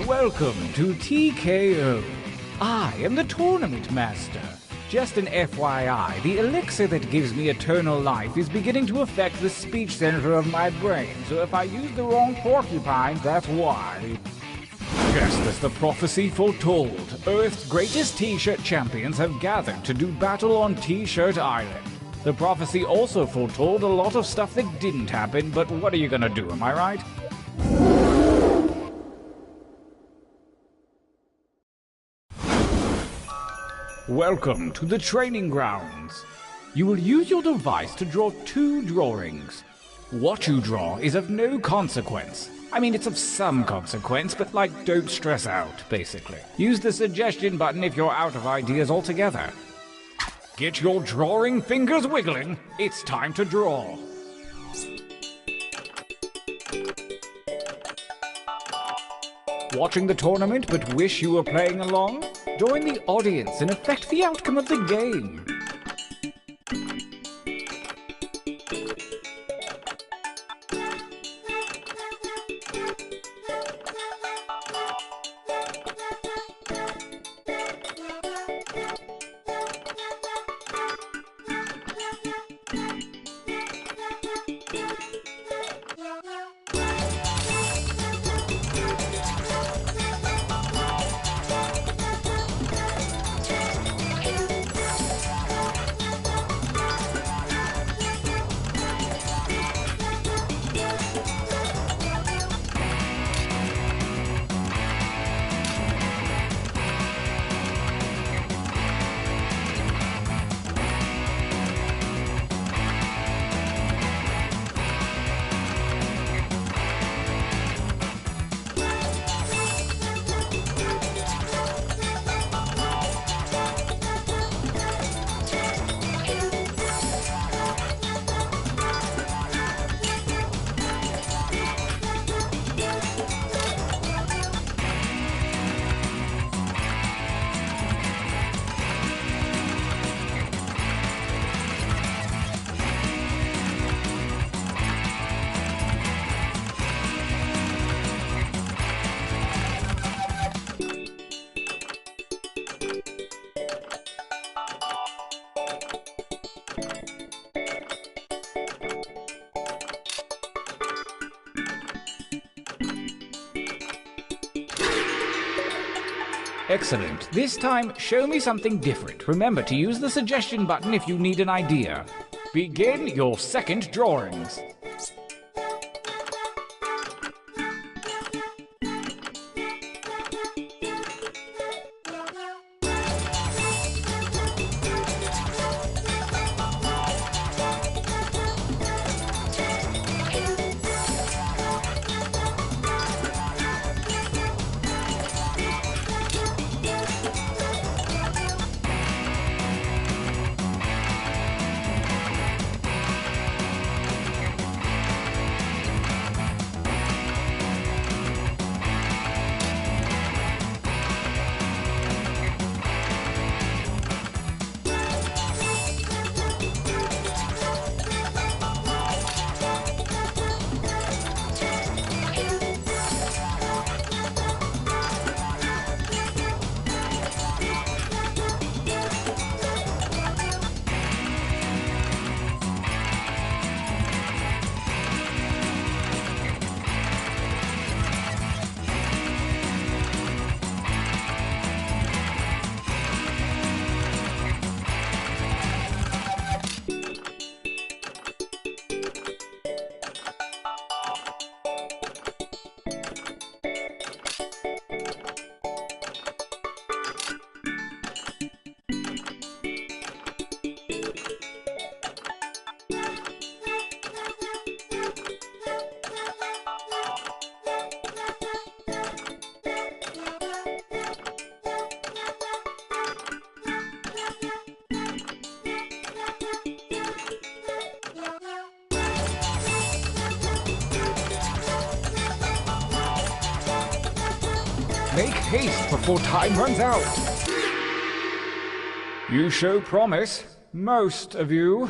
Welcome to TKO. I am the Tournament Master. Just an FYI, the elixir that gives me eternal life is beginning to affect the speech center of my brain, so if I use the wrong porcupine, that's why. Just as the prophecy foretold, Earth's greatest T-shirt champions have gathered to do battle on T-shirt Island. The prophecy also foretold a lot of stuff that didn't happen, but what are you gonna do, am I right? Welcome to the training grounds. You will use your device to draw 2 drawings. What you draw is of no consequence. I mean, it's of some consequence, but don't stress out, basically. Use the suggestion button if you're out of ideas altogether. Get your drawing fingers wiggling. It's time to draw. Watching the tournament but wish you were playing along? Join the audience and affect the outcome of the game. Excellent. This time, show me something different. Remember to use the suggestion button if you need an idea. Begin your second drawings. Make haste before time runs out. You show promise, most of you.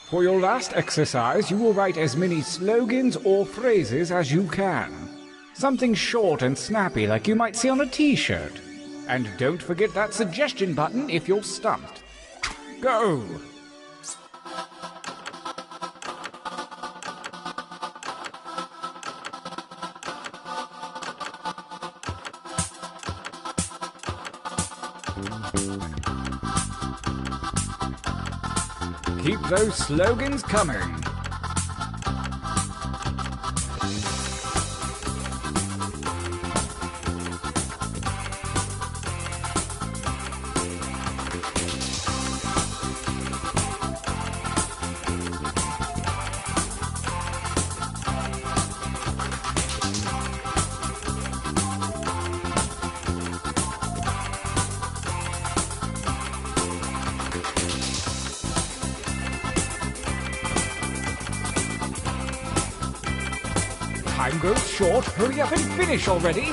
For your last exercise, you will write as many slogans or phrases as you can. Something short and snappy like you might see on a t-shirt. And don't forget that suggestion button if you're stumped. Go! Keep those slogans coming. Time goes short. Hurry up and finish already.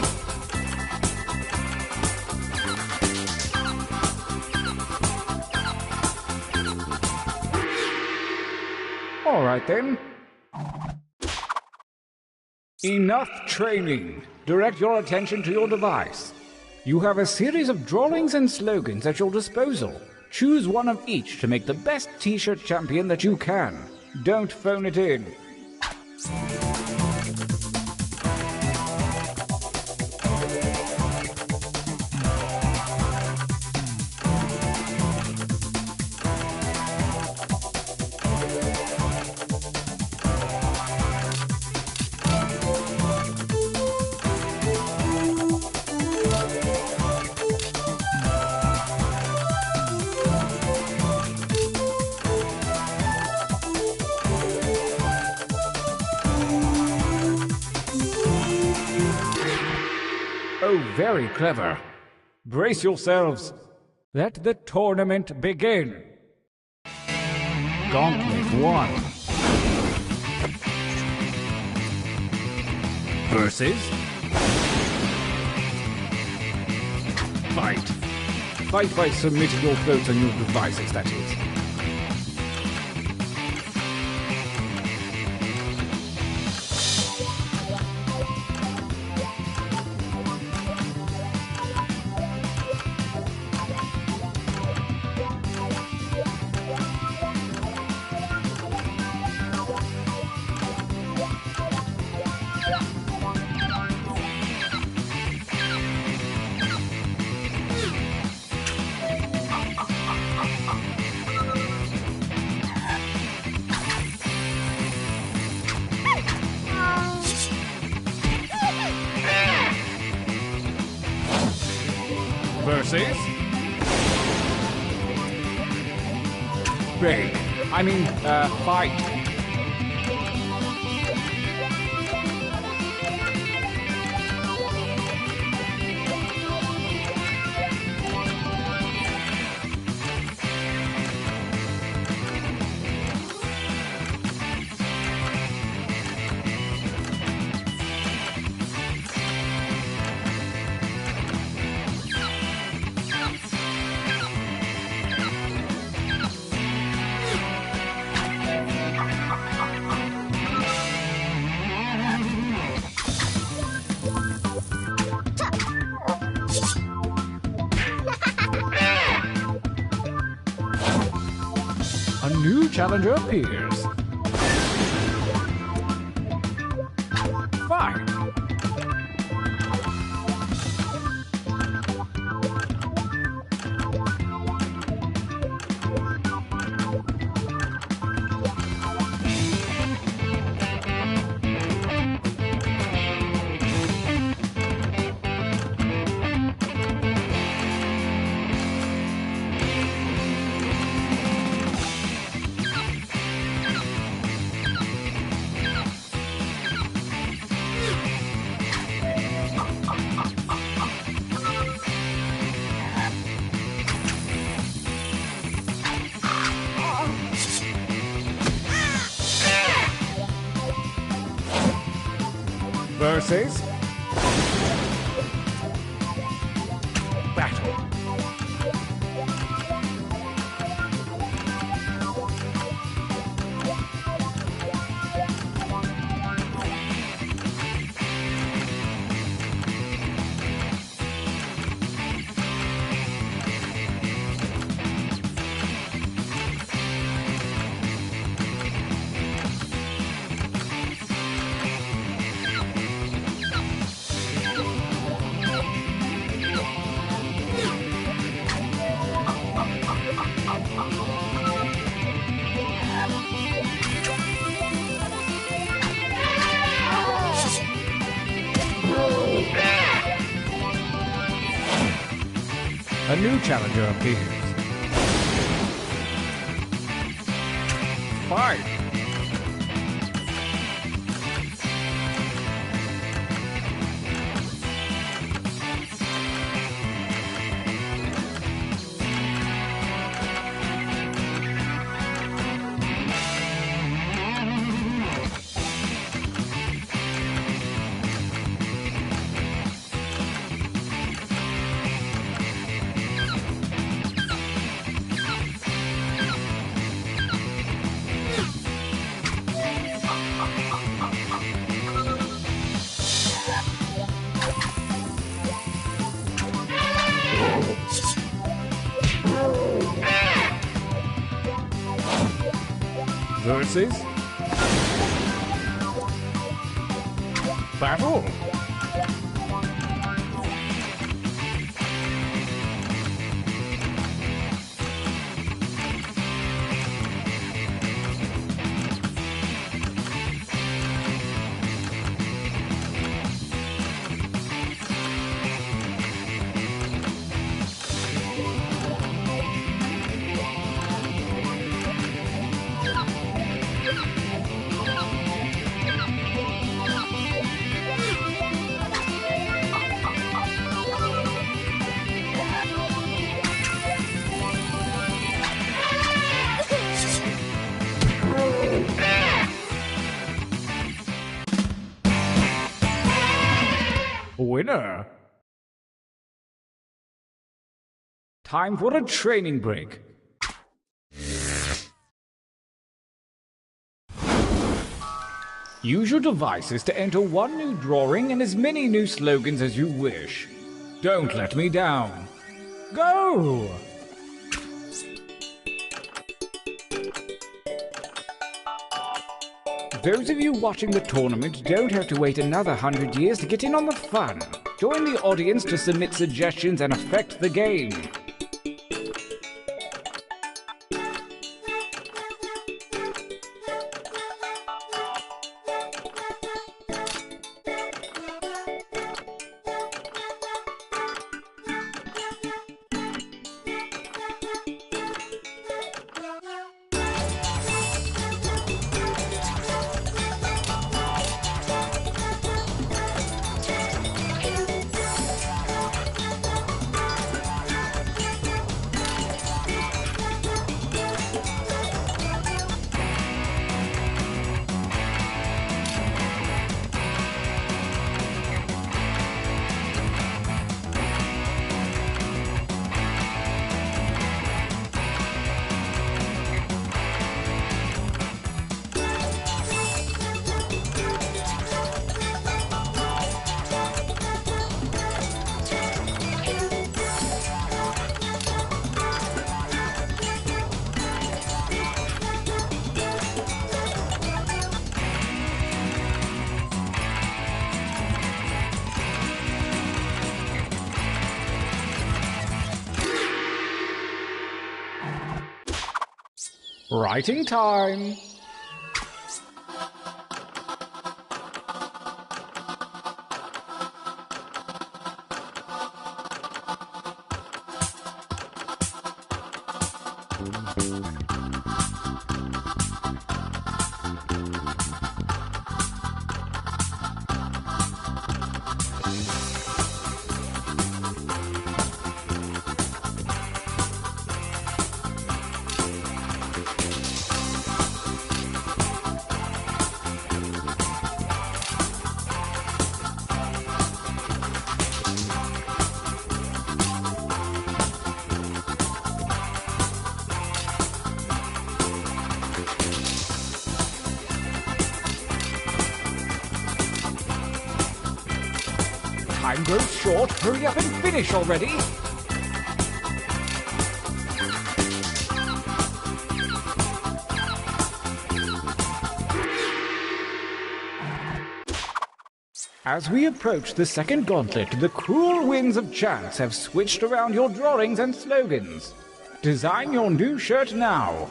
All right then. Enough training. Direct your attention to your device. You have a series of drawings and slogans at your disposal. Choose one of each to make the best t-shirt champion that you can. Don't phone it in. Oh, very clever. Brace yourselves. Let the tournament begin. Gauntlet 1. Versus... Fight. Fight by submitting your votes on your devices, that is. Versus... fight. A new challenger appears. Fine. Versus... A new challenger appears. Fight! Versus battle. Winner. Time for a training break. Use your devices to enter one new drawing and as many new slogans as you wish. Don't let me down. Go! Those of you watching the tournament don't have to wait another 100 years to get in on the fun. Join the audience to submit suggestions and affect the game. Writing time! Time goes short. Hurry up and finish already. As we approach the second gauntlet, the cruel winds of chance have switched around your drawings and slogans. Design your new shirt now.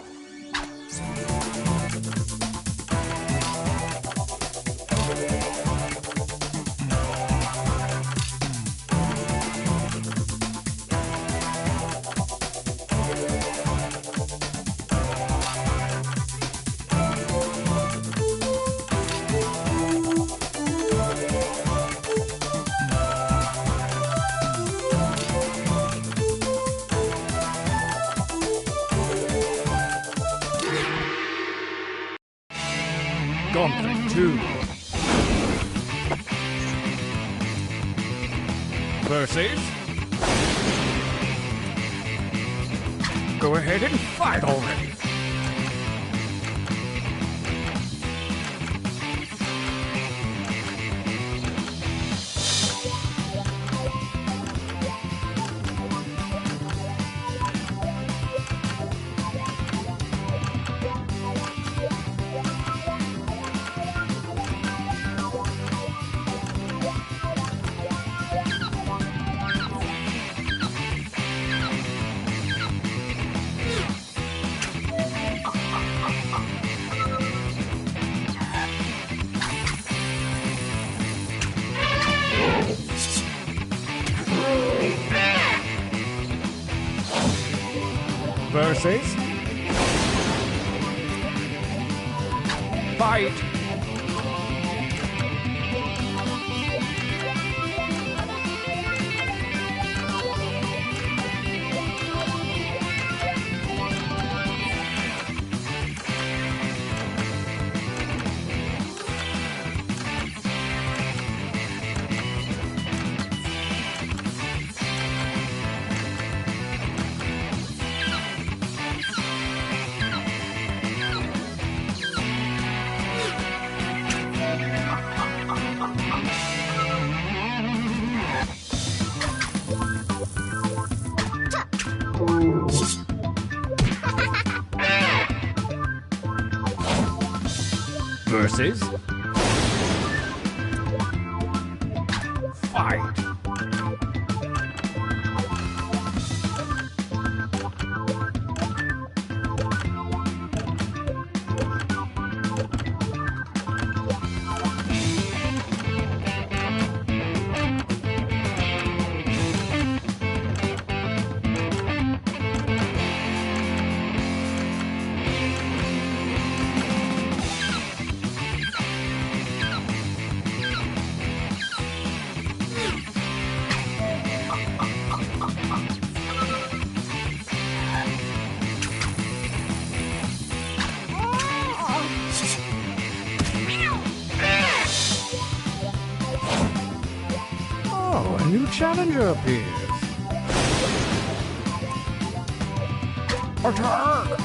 gauntlet too. Versus. Go ahead and fight already. Versus. Fight. Versus. Fight. Oh, a new challenger appears. Attack!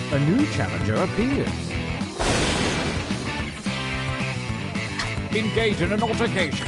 A new challenger appears. Engage in an altercation.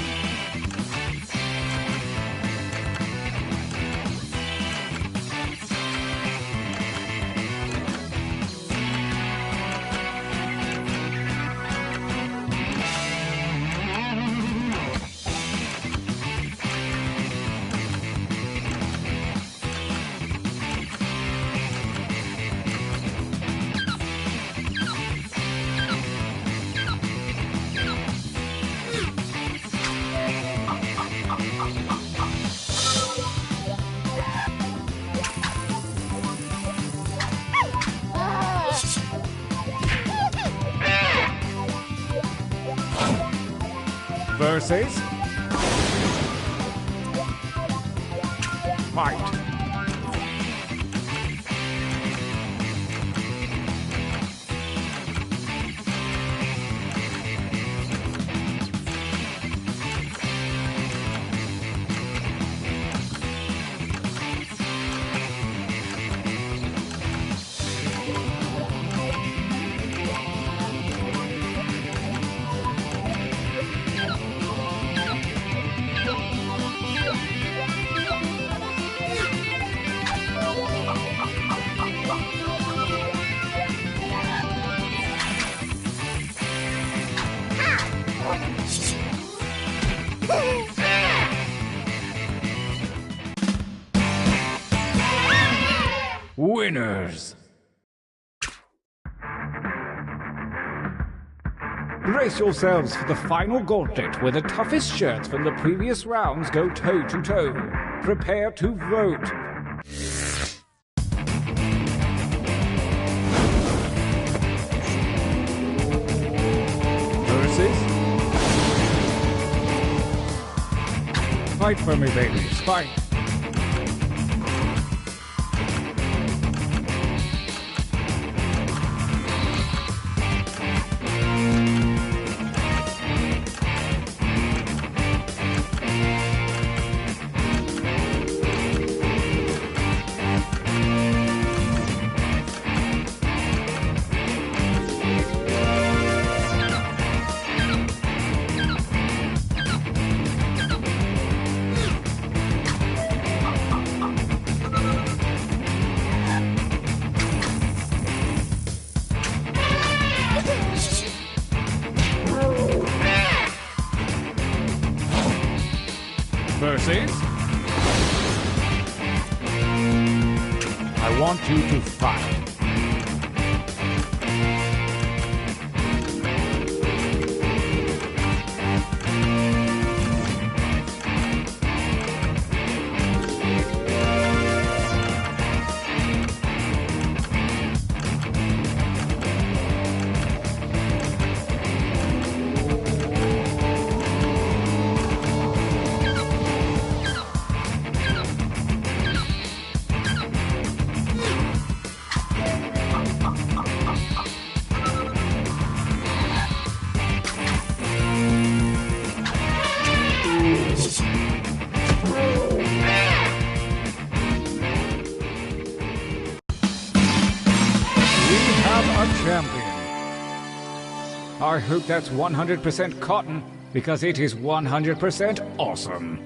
Versus. Fight. winners! Brace yourselves for the final gauntlet where the toughest shirts from the previous rounds go toe-to-toe. Prepare to vote. Versus? Fight for me, babies. Fight. Versus? I want you to fight. Champion. I hope that's 100% cotton, because it is 100% awesome.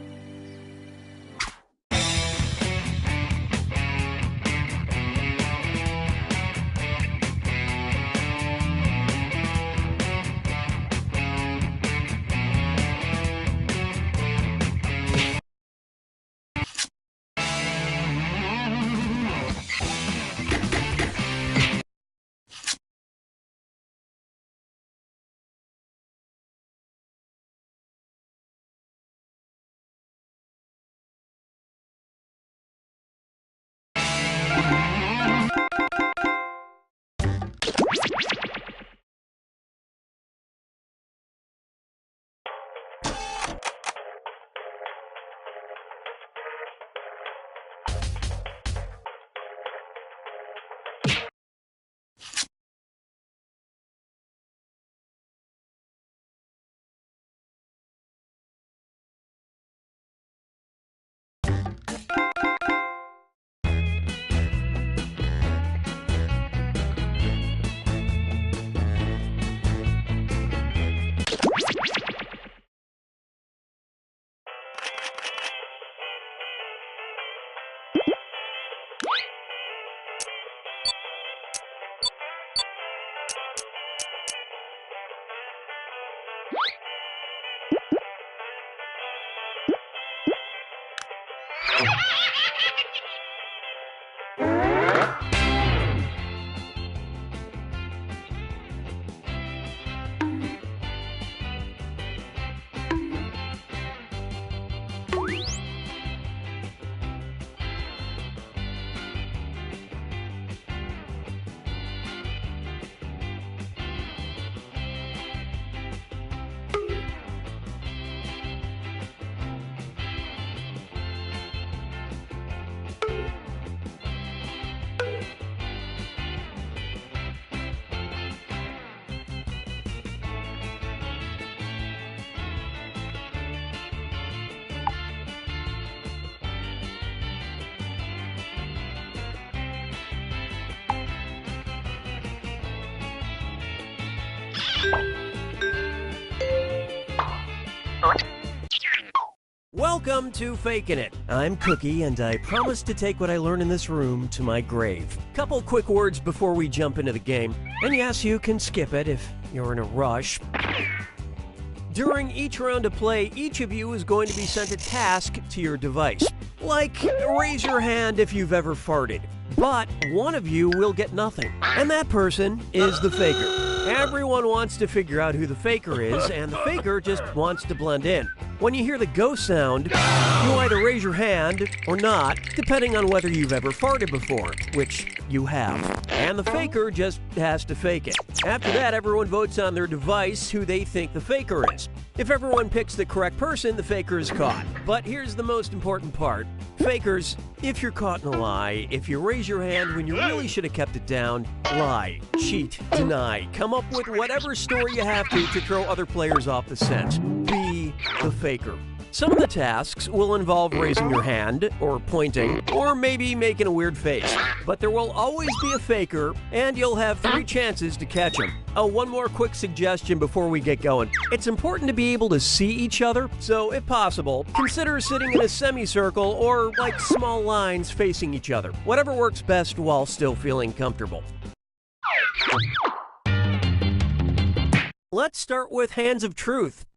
Welcome to Fakin' It. I'm Cookie, and I promise to take what I learn in this room to my grave. Couple quick words before we jump into the game, and yes, you can skip it if you're in a rush. During each round of play, each of you is going to be sent a task to your device. Like, raise your hand if you've ever farted. But one of you will get nothing, and that person is the faker. Everyone wants to figure out who the faker is, and the faker just wants to blend in. When you hear the go sound, you either raise your hand or not, depending on whether you've ever farted before, which you have. And the faker just has to fake it. After that, everyone votes on their device who they think the faker is. If everyone picks the correct person, the faker is caught. But here's the most important part. Fakers, if you're caught in a lie, if you raise your hand when you really should have kept it down, lie, cheat, deny, come up with whatever story you have to throw other players off the scent. Be the faker. Some of the tasks will involve raising your hand, or pointing, or maybe making a weird face. But there will always be a faker, and you'll have 3 chances to catch him. Oh, one more quick suggestion before we get going. It's important to be able to see each other, so if possible, consider sitting in a semicircle or like small lines facing each other. Whatever works best while still feeling comfortable. Let's start with Hands of Truth.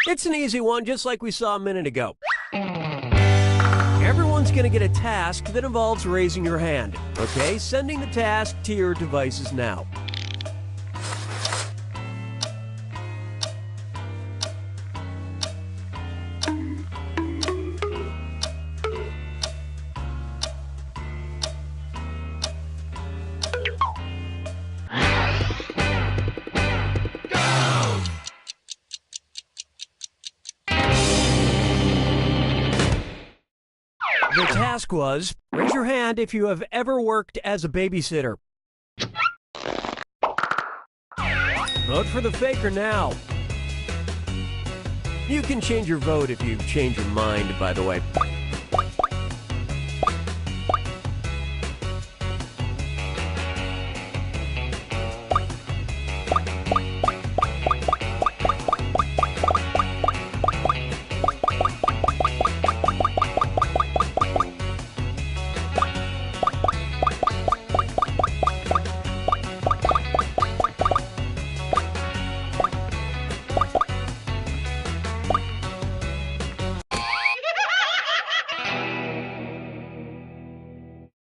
It's an easy one, just like we saw a minute ago. Everyone's going to get a task that involves raising your hand. Okay, sending the task to your devices now. The task was, raise your hand if you have ever worked as a babysitter. Vote for the faker now. You can change your vote if you change your mind, by the way.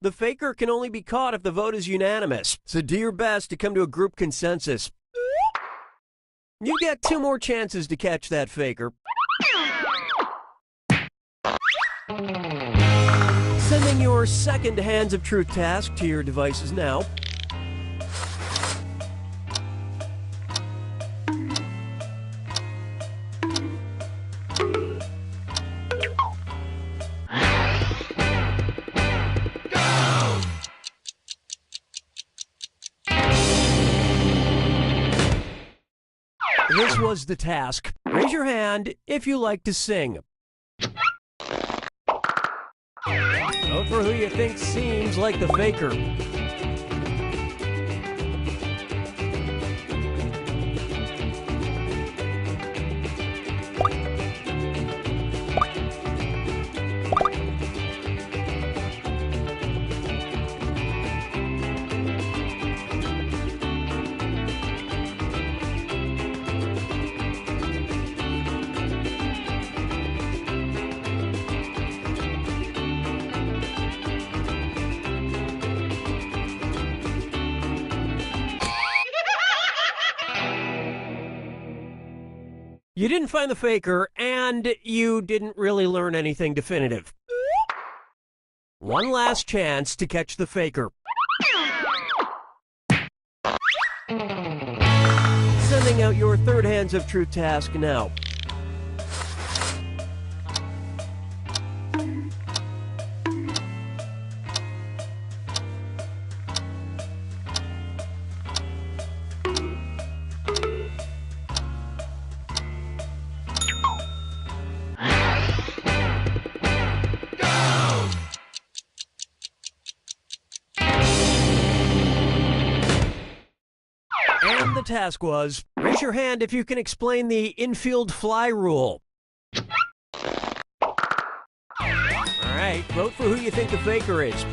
The faker can only be caught if the vote is unanimous, so do your best to come to a group consensus. You get 2 more chances to catch that faker. Sending your second Hands of Truth task to your devices now. This was the task. Raise your hand if you like to sing. Vote for who you think seems like the faker. You didn't find the faker, and you didn't really learn anything definitive. One last chance to catch the faker. Sending out your third Hands of Truth task now. And the task was, raise your hand if you can explain the infield fly rule. All right, vote for who you think the faker is.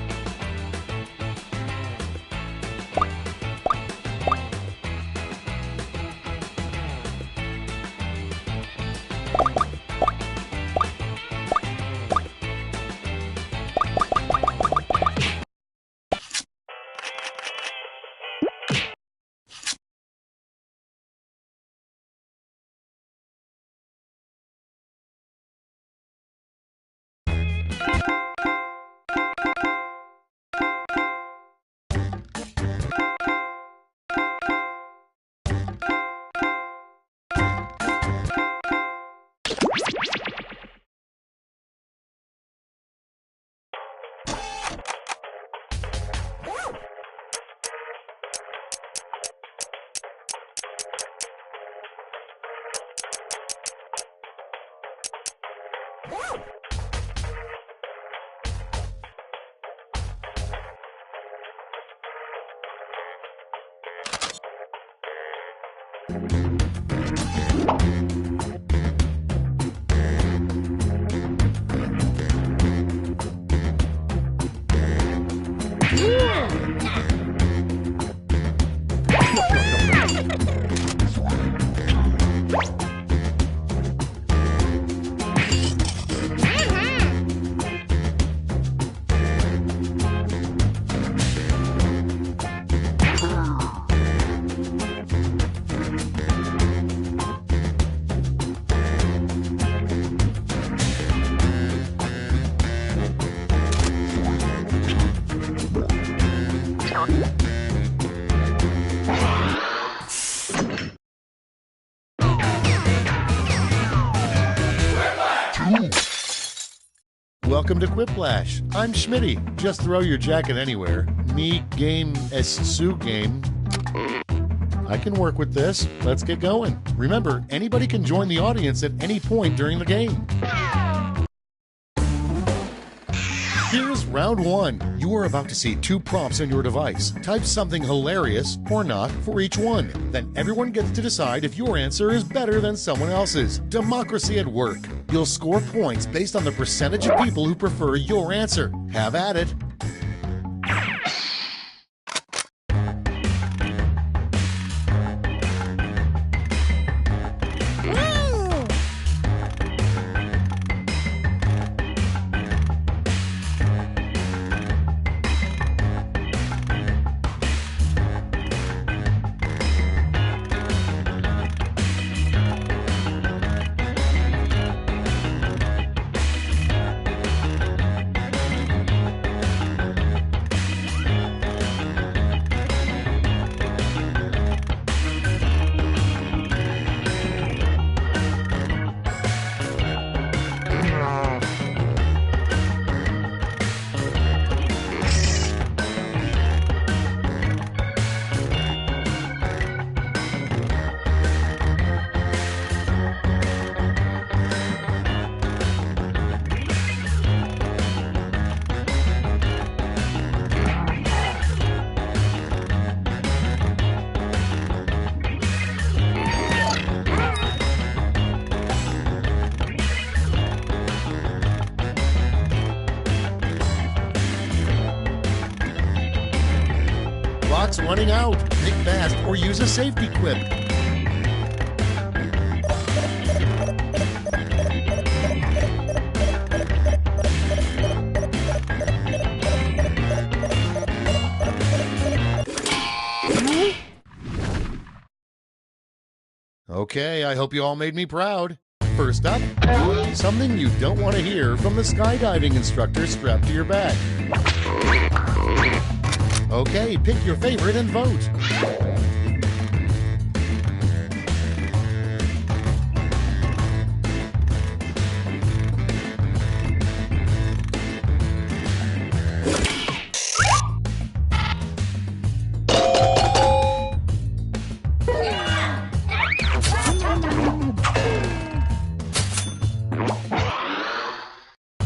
Welcome to Quiplash. I'm Schmitty. Just throw your jacket anywhere. Me game es su game. I can work with this. Let's get going. Remember, anybody can join the audience at any point during the game. Here's round one. You are about to see two prompts on your device. Type something hilarious or not for each one. Then everyone gets to decide if your answer is better than someone else's. Democracy at work. You'll score points based on the percentage of people who prefer your answer. Have at it. Clock's running out. Think fast or use a safety quip. Okay, I hope you all made me proud. First up, something you don't want to hear from the skydiving instructor strapped to your back. Okay, pick your favorite and vote.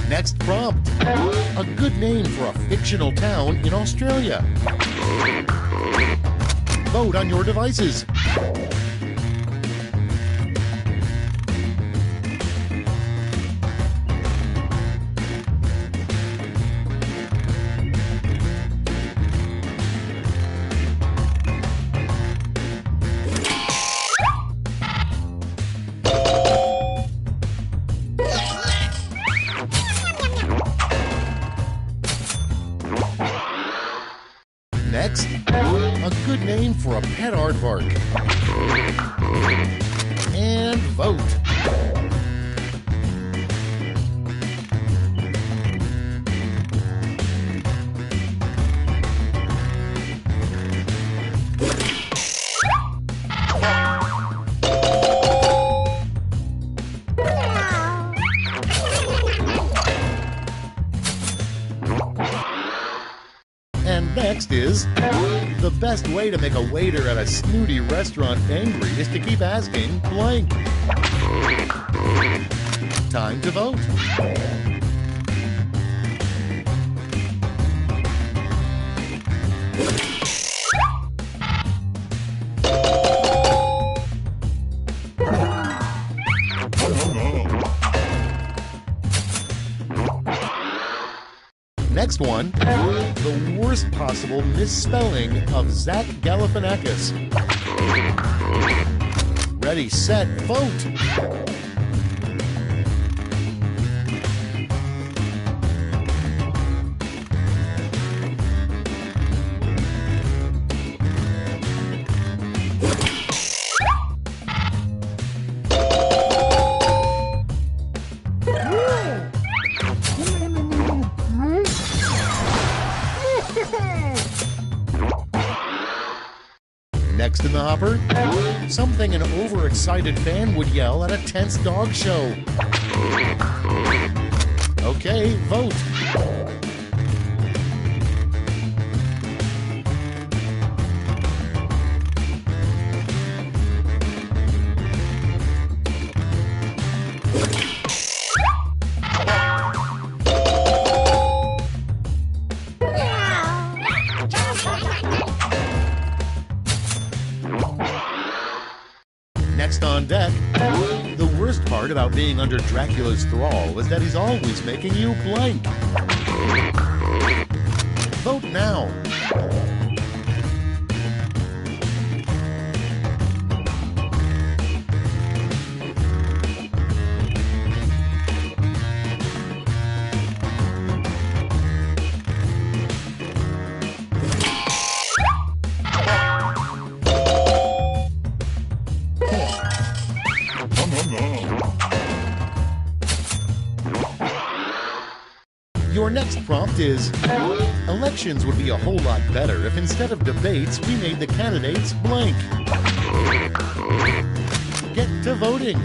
Next prompt. A good name for a fictional town in Australia. Vote on your devices. Next, a good name for a pet aardvark. And vote. And next is, the best way to make a waiter at a snooty restaurant angry is to keep asking blank. time to vote. Next one, the worst possible misspelling of Zach Galifianakis. Ready, set, vote! Next in the hopper, something an overexcited fan would yell at a tense dog show. Okay, vote. Next on deck, the worst part about being under Dracula's thrall is that he's always making you blank. Vote now. Your next prompt is, elections would be a whole lot better if instead of debates, we made the candidates blank. Get to voting.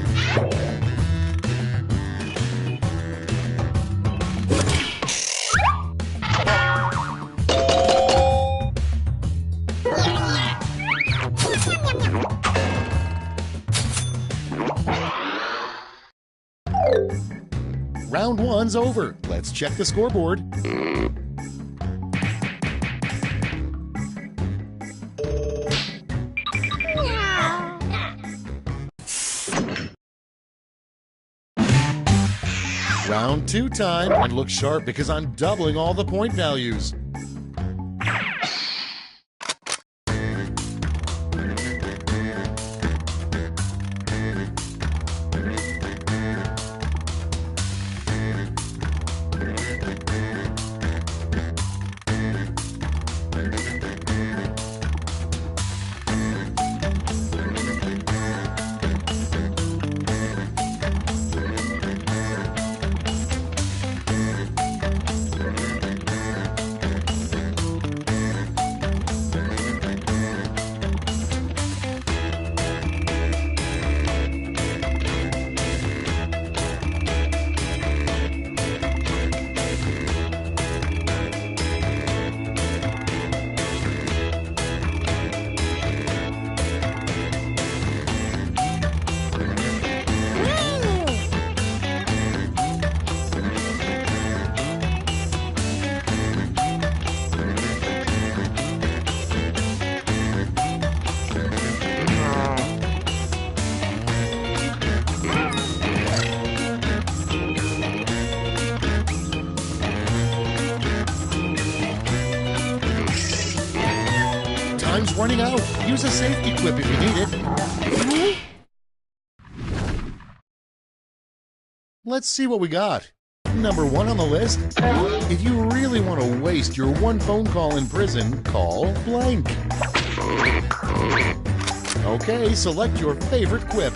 Round one's over. Let's check the scoreboard. Round two time, and look sharp because I'm doubling all the point values. Time's running out. Use a safety quip if you need it. Let's see what we got. Number one on the list. If you really want to waste your one phone call in prison, call blank. Okay, select your favorite quip.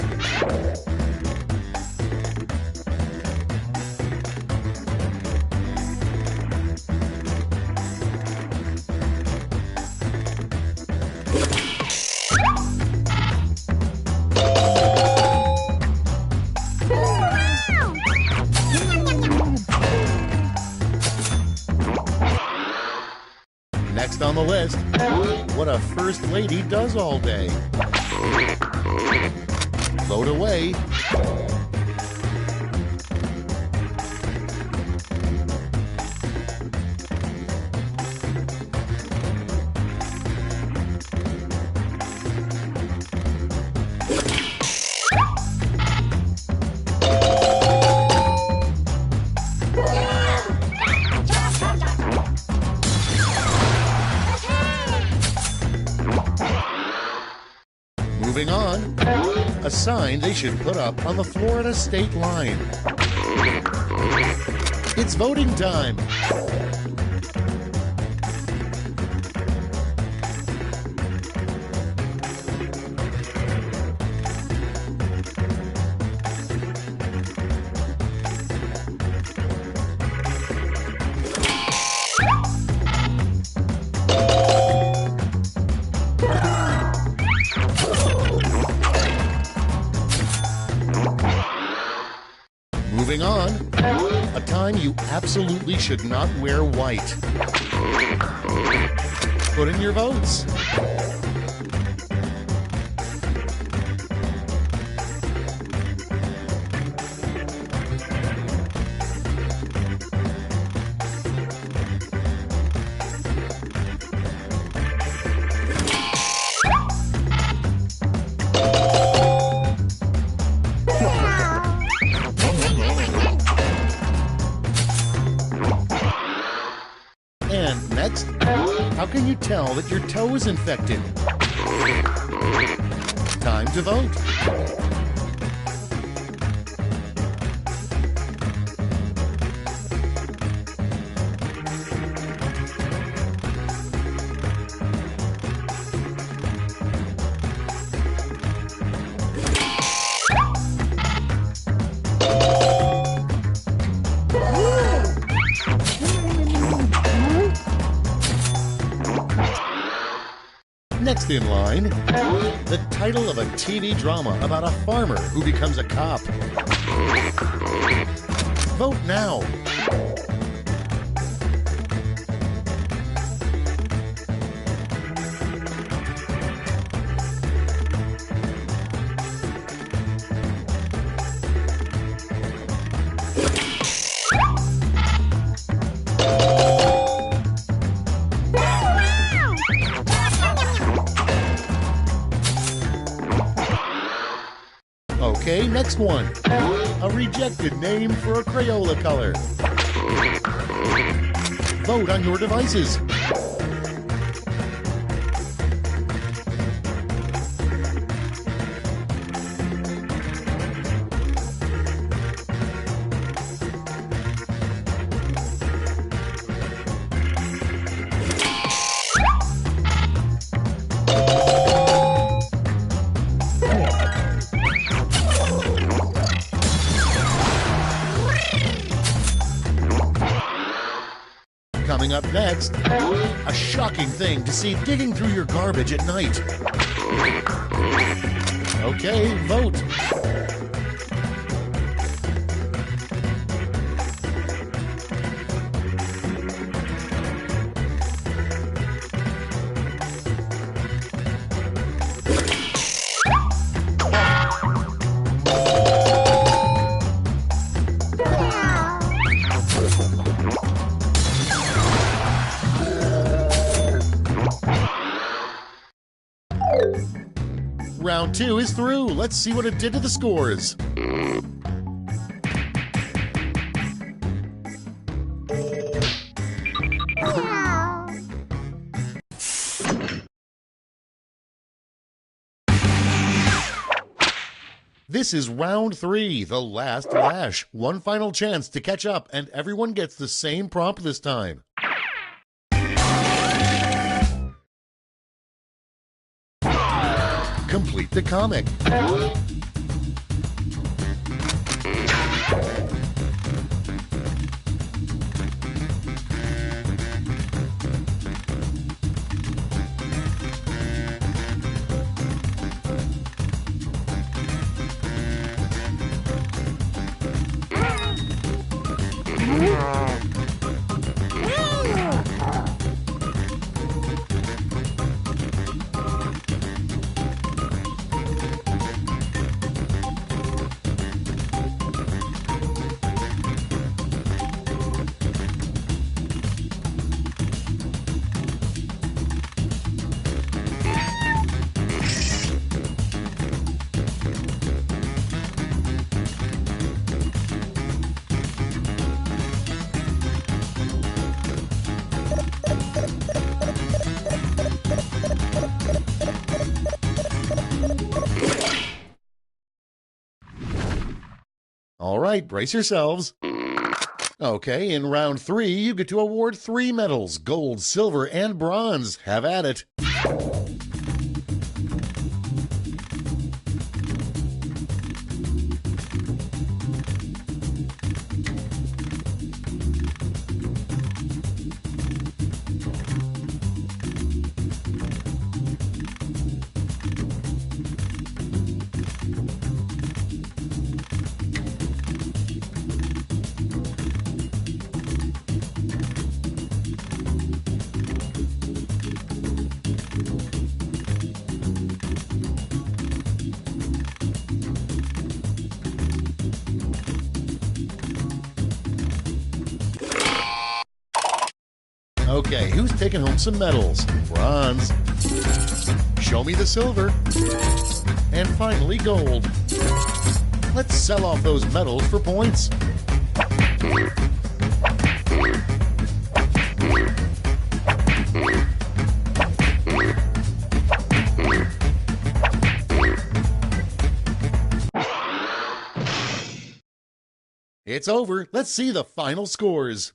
Next on the list, what a first lady does all day. Vote away. Moving on. A sign they should put up on the Florida state line. It's voting time. Moving on, a time you absolutely should not wear white. Put in your votes. And next, how can you tell that your toe is infected? Time to vote. Next in line, the title of a TV drama about a farmer who becomes a cop. Vote now. Okay, next one. A rejected name for a Crayola color. Vote on your devices. Coming up next, a shocking thing to see digging through your garbage at night. Okay, vote. Round 2 is through. Let's see what it did to the scores. This is round 3, the last lash. One final chance to catch up, and everyone gets the same prompt this time. Complete the comic. All right, brace yourselves. Okay, in round 3, you get to award 3 medals, gold, silver, and bronze. Have at it. Okay, who's taking home some medals? Bronze. Show me the silver. And finally, gold. Let's sell off those medals for points. It's over. Let's see the final scores.